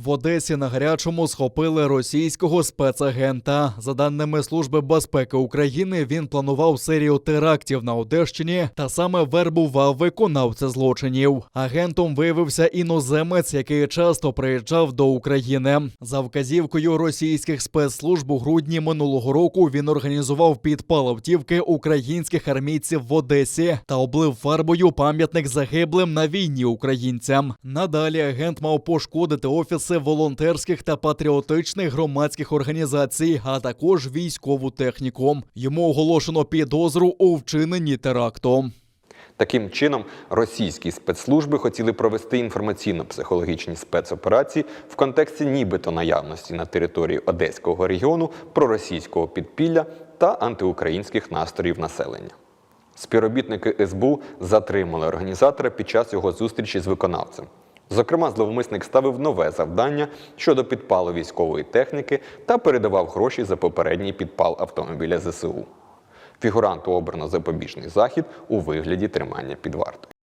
В Одесі на гарячому схопили російського спецагента. За даними Служби безпеки України, він планував серію терактів на Одещині та саме вербував виконавця злочинів. Агентом виявився іноземець, який часто приїжджав до України. За вказівкою російських спецслужб у грудні минулого року він організував підпал автівки українських армійців в Одесі та облив фарбою пам'ятник загиблим на війні українцям. Надалі агент мав пошкодити офіси волонтерських та патріотичних громадських організацій, а також військову техніку. Йому оголошено підозру у вчиненні теракту. Таким чином, російські спецслужби хотіли провести інформаційно-психологічні спецоперації в контексті нібито наявності на території Одеського регіону проросійського підпілля та антиукраїнських настроїв населення. Співробітники СБУ затримали організатора під час його зустрічі з виконавцем. Зокрема, зловмисник ставив нове завдання щодо підпалу військової техніки та передавав гроші за попередній підпал автомобіля ЗСУ. Фігуранту обрано запобіжний захід у вигляді тримання під вартою.